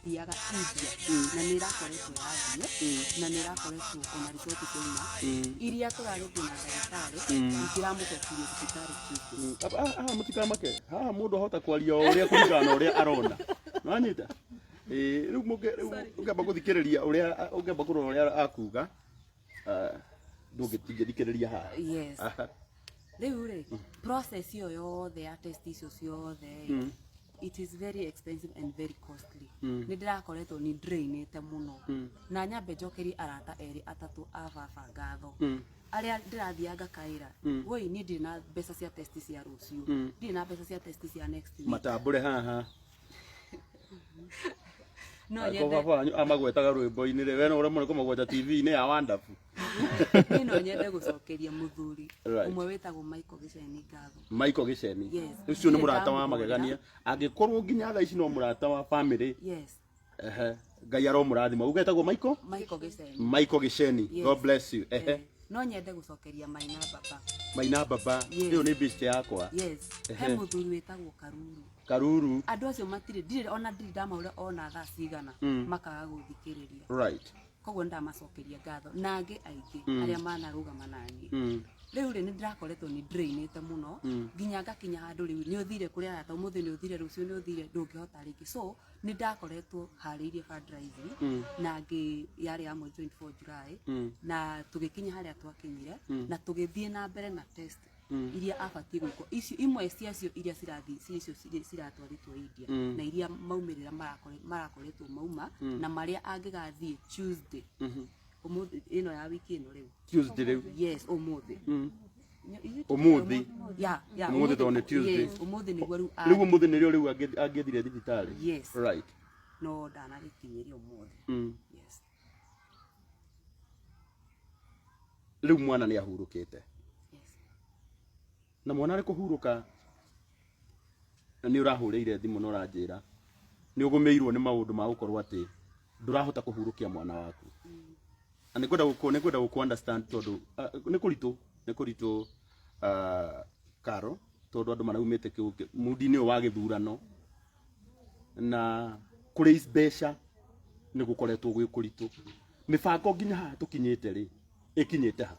Thiaga India na nä rakoretwo rathiä na nä rakoretwo ona resort ciauma iria tåragäthiä na ndagätarä ikiramå cokirie thibitarä Mũtikamake haha mũndũ ahota kwaria o ũrĩa kũringana na ũrĩa arona nĩwanyita rĩu ũngĩamba gũthikĩrĩria ũrĩa ũngĩamba kũrora ũrĩa akuga ndũngĩthikĩrĩria haha rĩu rĩ process ĩyo yothe ya test icio ciothe it is very expensive and very costly. Nĩ ndĩrakoretwo nĩ drainĩte mũno na nyambe njokerie arata erĩ atatũ a baba ngatho arĩa ndĩrathianga kaĩra woi niĩ ndirĩ na mbeca cia test cia rũciũ ndirĩ na mbeca cia test cia next week matambũre haha no nyende baba wanyu amagwetaga rwĩmbo-inĩ rĩ we no ũrĩa mũreko magweta TV-inĩ ya Wonderful niĩ no nyende gũcokeria mũthuri ũmwe wĩtagwo Michael Gĩceni ũcio nĩ mũrata wa magegania angĩkorwo nginya thaa ici no mũrata wa family Ngai aromũrathima ugetagwo Michael Gĩceni God bless you no nyende gũcokeria Maina Baba rĩu nĩ best yakwa he mũthuri wĩtagwo Karuru andũ acio matirĩ ndirĩ ona ndirĩ ndamaũrĩa ona thaa cigana makaga gũthikĩrĩria koguo ndamacokeria ngatho na angĩ aingĩ arĩa manarũgama naniĩ rĩu rĩ nĩ ndĩrakoretwo nĩ drainĩte mũno nginya ngakinya handũ rĩu nĩ ũthire kũrĩa arata ũmũthĩ nĩ ũthire rũciũ nĩ ũthire ndũngĩhota rĩngĩ so nĩ ndakoretwo harĩirie fundraising na ngĩ yarĩ ya mweri 24 July na tũgĩkinya harĩa twakinyire na tũgĩthiĩ na mbere na test iria abatie gwĩkwo icio imwe ciacio iria cirathiĩ icio ciratwarĩtwo India na iria maumĩrĩra marakoretwo mauma na marĩa angĩgathiĩ Tuesday ũmũthĩ ĩno ya wiki ĩno rĩu Tuesday rĩu ũmũthĩ ũmũthĩ tondũ nĩ Tuesday ũmũthĩ nĩguo rĩu ũmũthĩ nĩrĩo rĩu angĩthire thibitarĩ no ndanarĩkinyĩria ũmũthĩ rĩu mwana nĩ ahurũkĩte na mwana arĩ kũhurũka nĩ ũrahũrĩire thimũ na ũranjĩra nĩ ũgũmĩirwo nĩ maũndũ ma gũkorwo atĩ ndũrahota kũhurũkia mwana waku na nĩngwenda gũkũ understand tondũ nĩ kũritũ Karo tondũ andũ maraumĩte mudi-inĩ ũyũ wa gĩthurano na kũrĩ mbeca nĩ gũkoretwo gwĩ kũritũ mĩbango nginya haha tũkinyĩte rĩ ĩkinyĩte ha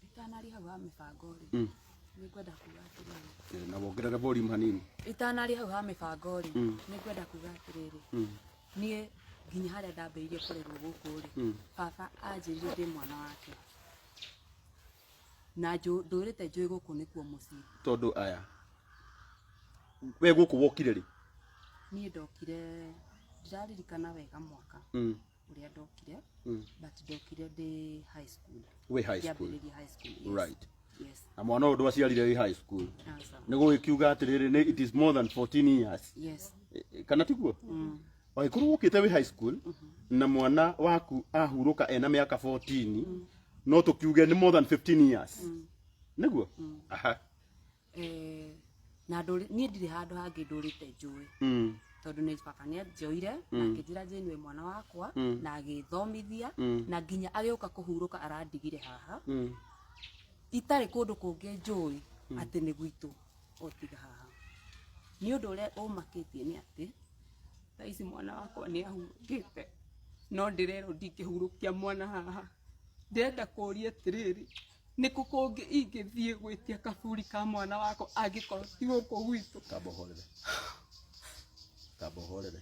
itanari hau ha mĩbango rĩ nĩngwenda kuga atĩrĩrĩ na wongerere volume hanini itanari hau ha mĩbango rĩ nĩngwenda kuga atĩrĩrĩ niĩ nginya harĩa ndambĩrĩirie kũrerwo gũkũ rĩ baba anjĩrire ndĩ mwana wake na ndũrĩte njũĩ gũkũ nĩkuo mũciĩ tondũ aya we gũkũ wokire rĩ niĩ ndokire ndĩraririkana wega mwaka ũrĩa ndokire but ndokire ndĩ high school na mwana ũyũ ndwaciarire wĩ high school nĩ gũgĩkiuga atĩrĩrĩ it is more than 14 years kana tiguo wagĩkorwo ũkĩte wĩ high school na mwana waku ahurũka ena mĩaka 14 no tũkiuge nĩ more than 15 years nĩguo na niĩ ndirĩ handũ hangĩ ndũrĩte njũĩ tondũ nĩ baba nĩ anjoire na akĩnjĩra Jane wĩ mwana wakwa na agĩthomithia na nginya agĩũka kũhurũka arandigire haha itarĩ kũndũ kũngĩ njũĩ atĩ nĩ gwitũ otiga haha nĩ ũndũ ũrĩa ũmakĩtie nĩ atĩ thaa ici mwana wakwa nĩ ahurũkĩte no ndĩrerwo ndingĩhurũkia mwana haha ndĩrenda kũũria atĩrĩrĩ nĩkũ kũngĩ ingĩthiĩ gwĩtia kaburi ka mwana wakwa angĩkorwo ti gũkũ gwitũ Kabohorere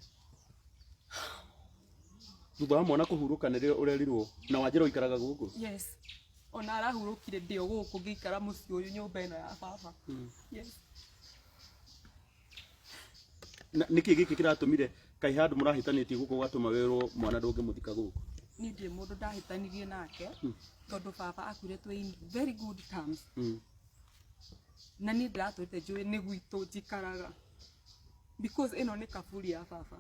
thutha wa mwana kũhurũka nĩrĩo ũrerirwo na wanjĩra ũikaraga gũkũ ona arahurũkire ndĩo gũkũ ngĩikara mũciĩ ũyũ nyũmba ĩno ya baba nĩkĩ gĩkĩ kĩratũmire kaĩ handũ mũrahĩtanĩtie gũkũ gatũma wĩrwo mwana ndũngĩmũthika gũkũ niĩ ndirĩ mũndũ ndahĩtanirie nake tondũ baba akuire twĩ in very good terms na niĩ ndĩratwĩte njũĩ nĩ gwitũ njikaraga because ĩno nĩ kaburi ya baba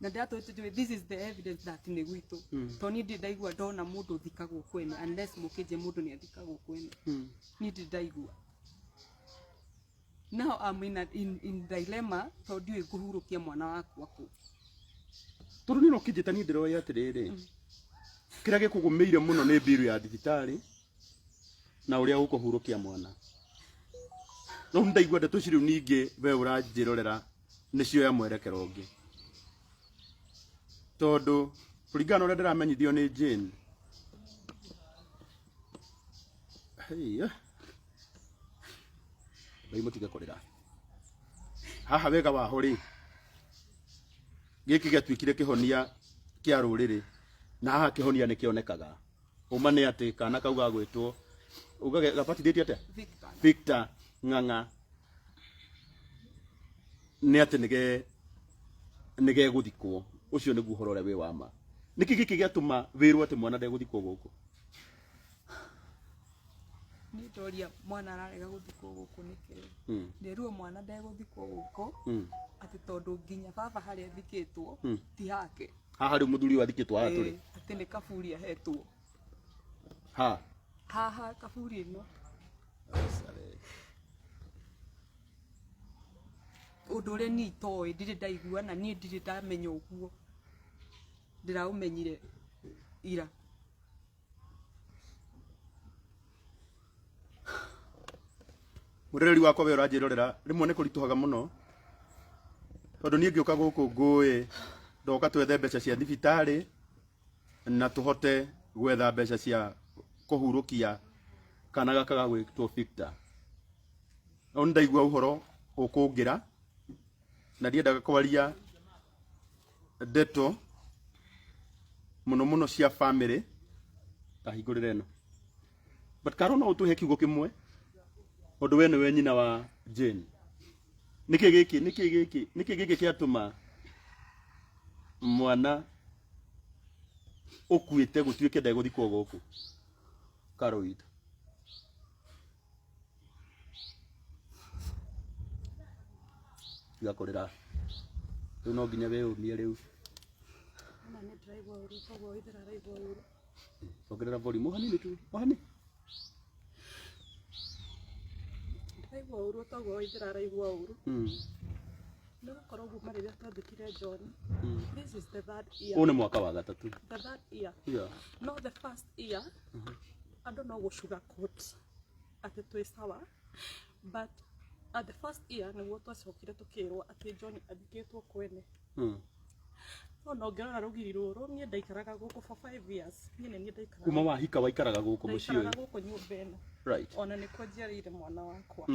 na ndĩratwĩte njũĩ this is the evidence that nĩ gwitũ tondũ niĩ ndirĩ ndaigua ndona mũndũ ũthikagwo kwene unless mũkĩnje mũndũ nĩ athikagwo kwene niĩ ndirĩ ndaigua now I'm in dilemma tondũ ndiũĩ ngũhurũkia mwana wakwa kũ tondũ niĩ no kĩnjĩta niĩ ndĩroya atĩrĩrĩ kĩrĩa gĩkũgũmĩire mũno nĩ mbiru ya thibitarĩ na ũrĩa ũkũhurũkia mwana no ndaigua ndeto ciru ningi we uranjirorera nicio ya mwerekero ungi tondu kuringana uria ndiramenyithio ni Jane hey Ngai mutiga kurira haha wega waho ri giki giatuikire kihonia kia ruriri na haha kihonia ni kionekaga uma ni ati kana kauga gwitwo uga gabatithĩtie ate Victor Ng'ang'a ni ati nige guthikwo ucio niguo horo ria wi wama niki giki giatuma wirwo ati mwana ndeguthikwo guku ni ndoria mwana ararega guthikwo guku niki nderuo mwana ndeguthikwo guku ati tondu nginya baba haria thikitwo ti hake haha ri muthuri wa thikitwo haha turi ati ni kaburi ahetwo haha kaburi ino undu uria ni itoe ndiri ndaigua na ni ndiri ndamenya uguo ndiraumenyire ira murereri wakwa we uranjirorera rimwe ni kurituhaga muno tondu nie ngiuka guku ngui ndoka twethe mbeca cia thibitari na tuhote gwetha mbeca cia kuhurukia kana gaka ga gwitwo Victor no ndaigua uhoro ukungira na ndiendaga kwaria ndeto muno cia family tahingurire no but karo no utuhe kiugo kimwe undu we niwe nyina wa Jane niki giki kiatuma mwana ukuite gutuike ndeguthikwo guku karo witu gakorera riu no nginya we umie riu na ni driver uru togo ithira driver uru ongerera volume hanini tu hanini driver uru togo ithira driver uru no korogu mari ya twandikire John this is the third year one mwaka wa gatatu the third year yeah no the first year I don't know what sugar coat at the twist hour but at the first year niguo twacokire tukirwo ati John athikitwo kwene no ngirora rugiri ruru nie ndaikaraga guku for 5 years nie ndaikaraga kuma wahika waikaraga guku muciĩ ndaikaraga guku nyumba ino right ona niko njiarire mwana wakwa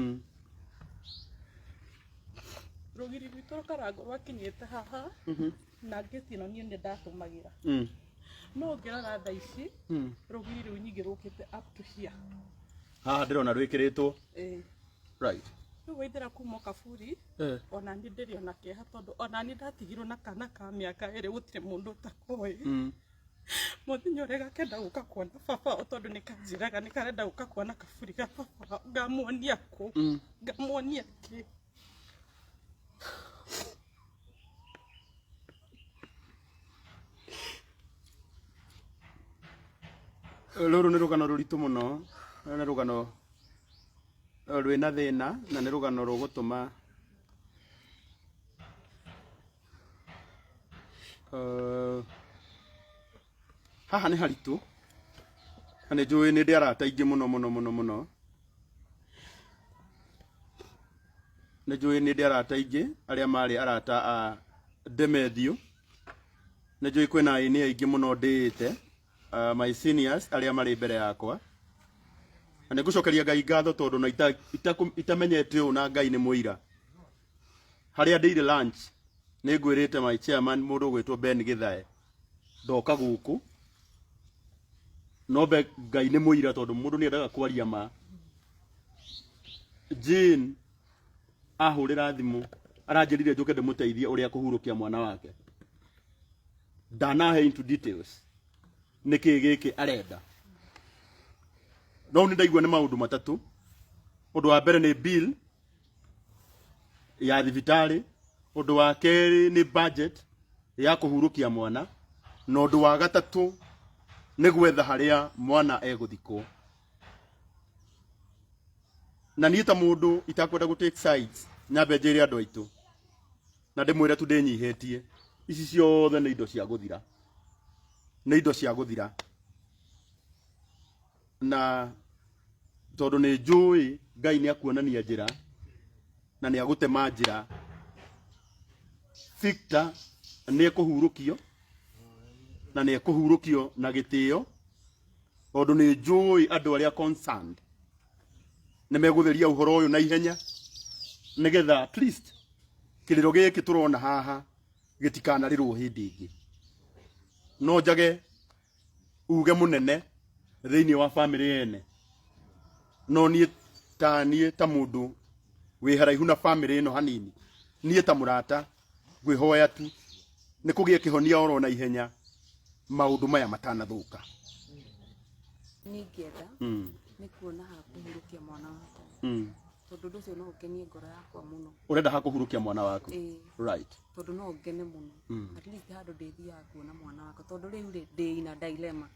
rugiri rwitu rukarago rwakinyite haha na ngeti ino nie ndatumagira no ngirora thaa ici rugiri rwiu nyingi rukite up to here haha ndirona rwikiritwo right withira kuma kaburi ona ni ndirio na keha tondu ona ni ndatigirwo na kana ka miaka iri gutire mundu takoi muthenya uria gakenda guka kuona baba tondu ni kanjiraga ni karenda guka kuona kaburi ga baba ngamuonia ku ngamuonia ki ruru ni rugano ruritu muno ni rugano rwina thina na ni rugano rugutuma haha ni haritu na ni njui ni ndi arata ingi muno ni njui ni ndi arata ingi aria mari arata a Mathew ni njui kwina aini aingi muno ndiite my seniors aria mari mbere yakwa na nigucokeria Ngai ngatho tondu na itamenyete u na Ngai ni muira haria ndire lunch ni ngwirite my chairman mundu gwitwo Ben Githae ndoka guku no be Ngai ni muira tondu mundu ni endaga kwaria ma Jane ahurira thimu aranjirire njuke ndimuteithie uria kuhurukia mwana wake ndanahe into details niki giki arenda no ni ndaigua ni maundu matatu undu wa mbere ni bill ya thibitari undu wa keri ni budget ya kuhurukia mwana na undu wa gatatu ni gwetha haria mwana eguthikwo na niĩ ta mundu itakwenda gu take sides nyambe njĩre andu aitu na ndimwire tu ndinyihetie ici ciothe ni indo cia guthira na tondu ni njui Ngai ni akuonania njira na nĩ agũtema njĩra. Victor nĩ ekũhurũkio na nĩ ekũhurũkio na gĩtĩo, tondũ nĩ njũĩ andũ arĩa concerned nĩ megũtheria ũhoro ũyũ na ihenya, nĩgetha at least kĩrĩro gĩkĩ tũrona haha gĩtikanarĩrwo hĩndĩ ĩngĩ. No njage uge mũnene thĩinĩ wa family yene, no niĩ ta mũndũ wĩ haraihu na family ĩno hanini, niĩ ta mũrata ngwĩhoya tu nĩ kũgĩe kĩhonia oro na ihenya maũndũ maya matanathũka. Ningĩenda nĩ kuona ha kũhurũkia mwana wakwa, tondũ ũndũ ũcio no ũkenie ngoro yakwa mũno. Ũrenda ha kũhurũkia mwana waku? Right. Tondũ no ngene mũno, at least handũ ndĩthiaga kuona mwana wakwa, tondũ rĩu ndĩ na dilemma.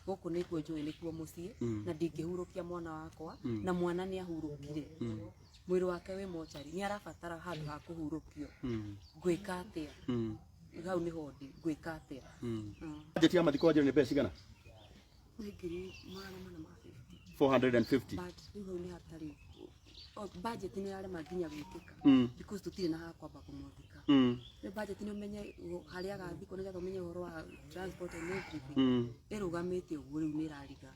Gũkũ nĩkuo njũĩ nĩkuo mũciĩ, na ndingĩhurũkia mwana wakwa, na mwana nĩ ahurũkire, mwĩrĩ wake wĩ mochari, nĩ arabatara handũ ha kũhurũkio. Ngwĩka atĩa? Hau nĩho ndĩ, ngwĩka atĩa? Budget ya mathiko nĩ mbeca cigana? 450. But rĩu hau nĩ hatarĩ budget nĩ yarema nginya gwĩkĩka, because tũtirĩ na ha kwamba kũmũthika. Rĩu budget nĩ ũmenye harĩa agathikwo, nĩgetha ũmenye ũhoro wa transport and everything, ĩrũgamĩte ũguo rĩu nĩ ĩrariga.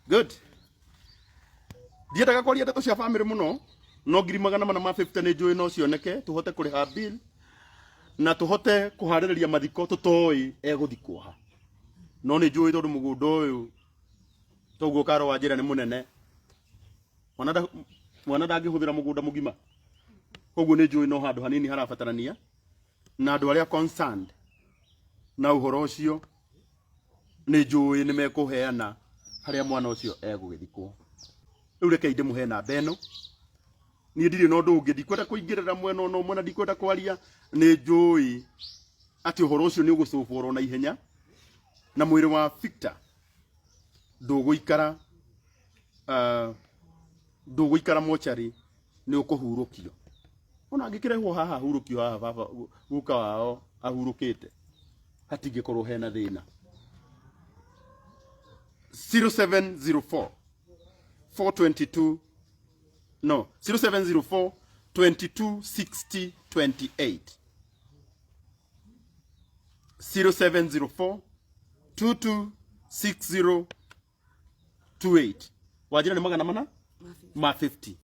Good. Ndiendaga kwaria ndeto cia family mũno, no 450 nĩ njũĩ no cioneke, tũhote kũrĩha bill na tũhote kũharĩrĩria mathiko, tũtoĩ egũthikwo ha. No nĩ njũĩ tondũ mũgũnda ũyũ toguo karo wa njĩra nĩ mũnene, mwana ndangĩhũthĩra mũgũnda mũgima. Koguo nĩ njũĩ no handũ hanini harabatarania, na andũ arĩa concerned na ũhoro ũcio nĩ njũĩ nĩ mekũheana harĩa mwana ũcio egũgĩthikwo. Rĩu reke ndĩmũhe namba ĩno, niĩ ndirĩ na ũndũ ũngĩ, ndikwenda kũingĩrĩra mwena ũno ũmwe na ndikwenda kwaria. Nĩ njũĩ atĩ ũhoro ũcio nĩ ũgũcũbũrwo na ihenya, na mwĩrĩ wa Victor ndũgũikara mochari, nĩ ũkũhurũkio. Ona angĩkĩrehwo haha hurũkio haha baba guka wao ahurũkĩte, hatingĩkorwo hena thĩna. 0704 422 no 0704 22 60 28 0704 22 60 28. Wajira ni magana mana? Ma 50.